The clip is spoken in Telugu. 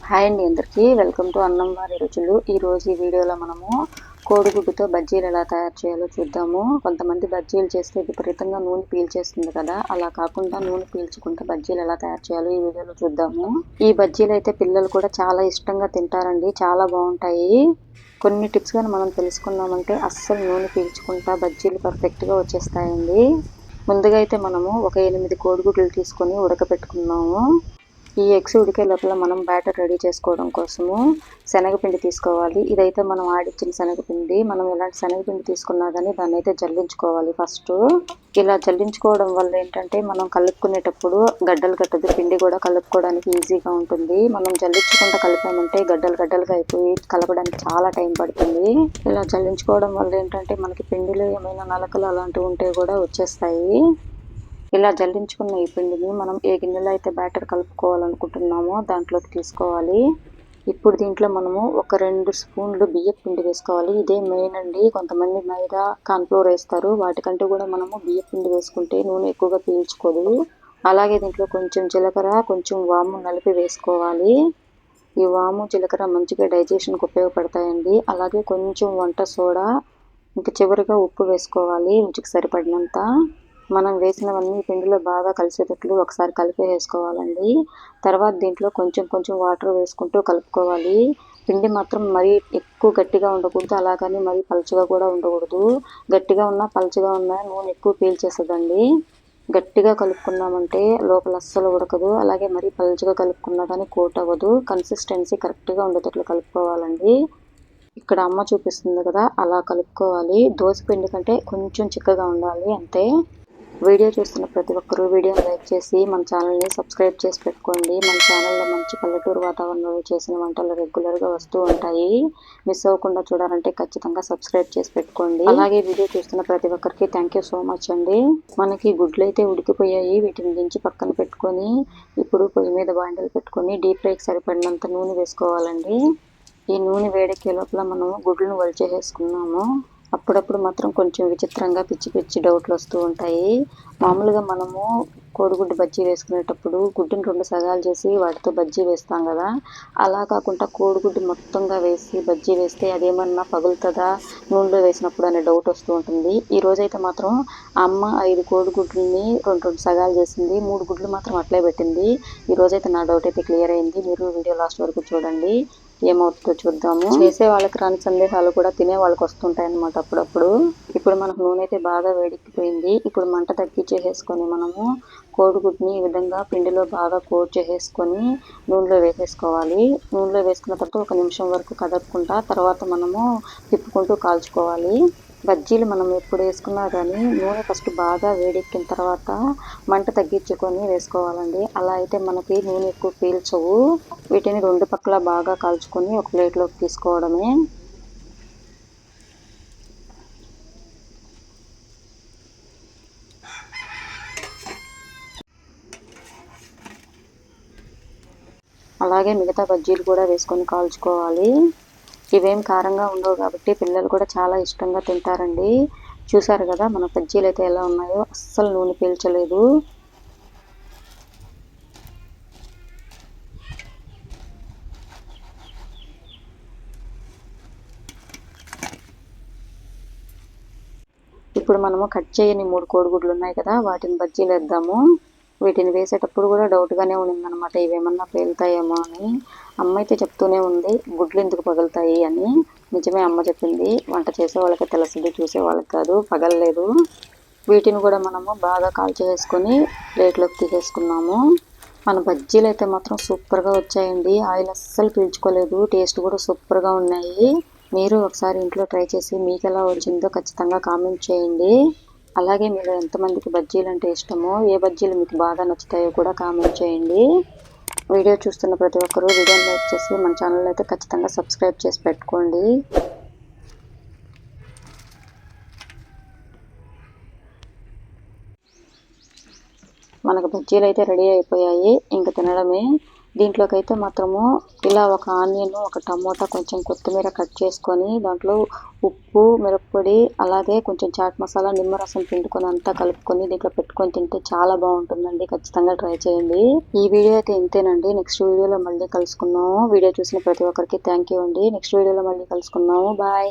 హాయ్ అండి అందరికీ వెల్కమ్ టు అన్నం వారి రుచులు. ఈరోజు ఈ వీడియోలో మనము కోడిగుడ్డుతో బజ్జీలు ఎలా తయారు చేయాలో చూద్దాము. కొంతమంది బజ్జీలు చేస్తే విపరీతంగా నూనె పీల్చేస్తుంది కదా, అలా కాకుండా నూనె పీల్చుకుంటే బజ్జీలు ఎలా తయారు చేయాలో ఈ వీడియోలో చూద్దాము. ఈ బజ్జీలు అయితే పిల్లలు కూడా చాలా ఇష్టంగా తింటారండి, చాలా బాగుంటాయి. కొన్ని టిప్స్ కానీ మనం తెలుసుకున్నామంటే అస్సలు నూనె పీల్చుకుంటా బజ్జీలు పర్ఫెక్ట్గా వచ్చేస్తాయండి. ముందుగా అయితే మనము ఒక 8 కోడిగుడ్లు తీసుకొని ఉడకబెట్టుకున్నాము. ఈ ఎగ్స్ ఉడికే లోపల మనం బ్యాటర్ రెడీ చేసుకోవడం కోసము శనగపిండి తీసుకోవాలి. ఇదైతే మనం ఆడిచ్చిన శనగపిండి. మనం ఎలాంటి శనగపిండి తీసుకున్నా కానీ దాన్ని అయితే జల్లించుకోవాలి ఫస్ట్. ఇలా జల్లించుకోవడం వల్ల ఏంటంటే మనం కలుపుకునేటప్పుడు గడ్డలు కట్టదు, పిండి కూడా కలుపుకోవడానికి ఈజీగా ఉంటుంది. మనం జల్లించకుండా కలిపామంటే గడ్డలుగా అయిపోయి కలపడానికి చాలా టైం పడుతుంది. ఇలా జల్లించుకోవడం వల్ల ఏంటంటే మనకి పిండిలో ఏమైనా నలకలు అలాంటివి ఉంటే కూడా వచ్చేస్తాయి. ఇలా జల్లించుకున్న ఈ పిండిని మనం ఏ గిన్నెలో అయితే బ్యాటర్ కలుపుకోవాలనుకుంటున్నామో దాంట్లోకి తీసుకోవాలి. ఇప్పుడు దీంట్లో మనము ఒక 2 స్పూన్లు బియ్యం పిండి వేసుకోవాలి. ఇదే మెయిన్ అండి. కొంతమంది మైదా కార్న్ఫ్లోర్ వేస్తారు, వాటికంటే కూడా మనము బియ్యం పిండి వేసుకుంటే నూనె ఎక్కువగా పీల్చుకోదు. అలాగే దీంట్లో కొంచెం జీలకర్ర, కొంచెం వాము నలిపి వేసుకోవాలి. ఈ వాము జీలకర్ర మంచిగా డైజెషన్కి ఉపయోగపడతాయండి. అలాగే కొంచెం వంట సోడా, ఇంకా చివరిగా ఉప్పు వేసుకోవాలి రుచికి సరిపడినంత. మనం వేసినవన్నీ పిండిలో బాగా కలిసేటట్లు ఒకసారి కలిపేసుకోవాలండి. తర్వాత దీంట్లో కొంచెం వాటర్ వేసుకుంటూ కలుపుకోవాలి. పిండి మాత్రం మరీ ఎక్కువ గట్టిగా ఉండకూడదు, అలాగని మరీ పలుచగా కూడా ఉండకూడదు. గట్టిగా ఉన్నా పలుచగా ఉన్నా నూనె ఎక్కువ పీల్చేస్తుందండి. గట్టిగా కలుపుకున్నామంటే లోపల అస్సలు ఉడకదు, అలాగే మరీ పలుచగా కలుపుకున్నా కానీ కోట్ అవ్వదు. కన్సిస్టెన్సీ కరెక్ట్గా ఉండేటట్లు కలుపుకోవాలండి. ఇక్కడ అమ్మ చూపిస్తుంది కదా, అలా కలుపుకోవాలి. దోశ పిండి కంటే కొంచెం చిక్కగా ఉండాలి అంతే. వీడియో చూస్తున్న ప్రతి ఒక్కరూ వీడియోని లైక్ చేసి మన ఛానల్ని సబ్స్క్రైబ్ చేసి పెట్టుకోండి. మన ఛానల్లో మంచి పల్లెటూరు వాతావరణంలో చేసిన వంటలు రెగ్యులర్గా వస్తూ ఉంటాయి. మిస్ అవ్వకుండా చూడాలంటే ఖచ్చితంగా సబ్స్క్రైబ్ చేసి పెట్టుకోండి. అలాగే వీడియో చూస్తున్న ప్రతి ఒక్కరికి థ్యాంక్ యూ సో మచ్ అండి. మనకి గుడ్లు అయితే ఉడికిపోయాయి. వీటిని దించి పక్కన పెట్టుకొని ఇప్పుడు పొయ్యి మీద బాండలు పెట్టుకొని డీప్ ఫ్రైకి సరిపడినంత నూనె వేసుకోవాలండి. ఈ నూనె వేడెక్కే లోపల మనము గుడ్లను వలిచేసుకున్నాము. అప్పుడప్పుడు మాత్రం కొంచెం విచిత్రంగా పిచ్చి డౌట్లు వస్తూ ఉంటాయి. మామూలుగా మనము కోడిగుడ్డు బజ్జీ వేసుకునేటప్పుడు గుడ్డుని 2 సగాలు చేసి వాటితో బజ్జీ వేస్తాం కదా, అలా కాకుండా కోడిగుడ్డు మొత్తంగా వేసి బజ్జీ వేస్తే అదేమన్నా పగులుతుందా నూనెలో వేసినప్పుడు అనే డౌట్ వస్తూ ఉంటుంది. ఈ రోజైతే మాత్రం అమ్మ 5 కోడిగుడ్లని 2 సగాలు చేసింది, 3 గుడ్లు మాత్రం అట్లే పెట్టింది. ఈ రోజైతే నా డౌట్ అయితే క్లియర్ అయింది. మీరు వీడియో లాస్ట్ వరకు చూడండి, ఏమవుతుందో చూద్దాము. చేసే వాళ్ళకి రాని సందేహాలు కూడా తినే వాళ్ళకి వస్తుంటాయి అన్నమాట అప్పుడప్పుడు. ఇప్పుడు మనకు నూనె అయితే బాగా వేడెక్కిపోయింది. ఇప్పుడు మంట తగ్గించేసుకొని మనము కోడిగుడ్ని ఈ విధంగా పిండిలో బాగా కోట్ చేసేసుకొని నూనెలో వేసేసుకోవాలి. నూనెలో వేసుకున్న తర్వాత 1 నిమిషం వరకు కదపకుండా తర్వాత మనము తిప్పుకుంటూ కాల్చుకోవాలి. బజ్జీలు మనం ఎప్పుడు వేసుకున్నా కానీ నూనె ఫస్ట్ బాగా వేడెక్కిన తర్వాత మంట తగ్గించుకొని వేసుకోవాలండి. అలా అయితే మనకి నూనె ఎక్కువ పీల్చవు. వీటిని 2 పక్కల బాగా కాల్చుకొని ఒక ప్లేట్లోకి తీసుకోవడమే. అలాగే మిగతా బజ్జీలు కూడా వేసుకొని కాల్చుకోవాలి. ఇవేం కారంగా ఉండవు కాబట్టి పిల్లలు కూడా చాలా ఇష్టంగా తింటారండి. చూసారు కదా మన బజ్జీలు అయితే ఎలా ఉన్నాయో, అస్సలు నూనె పీల్చలేదు. ఇప్పుడు మనము కట్ చేయని 3 కోడిగుడ్లు ఉన్నాయి కదా, వాటిని బజ్జీలు వేద్దాము. వీటిని వేసేటప్పుడు కూడా డౌట్గానే ఉండిందనమాట, ఇవేమన్నా పేలుతాయేమో అని. అమ్మ అయితే చెప్తూనే ఉంది గుడ్లు ఎందుకు పగులుతాయి అని. నిజమే, అమ్మ చెప్పింది. వంట చేసే వాళ్ళకి తెలుస్తుంది, చూసే వాళ్ళకి కాదు. పగలలేదు. వీటిని కూడా మనము బాగా కాల్చేసుకొని ప్లేట్లోకి తీసేసుకున్నాము. మన బజ్జీలు అయితే మాత్రం సూపర్గా వచ్చాయండి. ఆయిల్ అస్సలు పీల్చుకోలేదు, టేస్ట్ కూడా సూపర్గా ఉన్నాయి. మీరు ఒకసారి ఇంట్లో ట్రై చేసి మీకు ఎలా వచ్చిందో ఖచ్చితంగా కామెంట్ చేయండి. అలాగే మీరు ఎంతమందికి బజ్జీలు అంటే ఇష్టమో, ఏ బజ్జీలు మీకు బాగా నచ్చుతాయో కూడా కామెంట్ చేయండి. వీడియో చూస్తున్న ప్రతి ఒక్కరూ వీడియోని లైక్ చేసి మన ఛానల్ అయితే ఖచ్చితంగా సబ్స్క్రైబ్ చేసి పెట్టుకోండి. మనకు బజ్జీలు అయితే రెడీ అయిపోయాయి, ఇంకా తినడమే. దీంట్లోకి అయితే మాత్రము ఇలా ఒక ఆనియన్, ఒక టమోటా, కొంచెం కొత్తిమీర కట్ చేసుకొని దాంట్లో ఉప్పు, మిరప్పొడి, అలాగే కొంచెం చాట్ మసాలా, నిమ్మరసం పిండుకొని అంతా కలుపుకొని దీంట్లో పెట్టుకొని తింటే చాలా బాగుంటుందండి. ఖచ్చితంగా ట్రై చేయండి. ఈ వీడియో అయితే ఇంతేనండి. నెక్స్ట్ వీడియోలో మళ్ళీ కలుసుకుందాము. వీడియో చూసిన ప్రతి ఒక్కరికి థ్యాంక్ యూ అండి. నెక్స్ట్ వీడియోలో మళ్ళీ కలుసుకుందాము. బాయ్.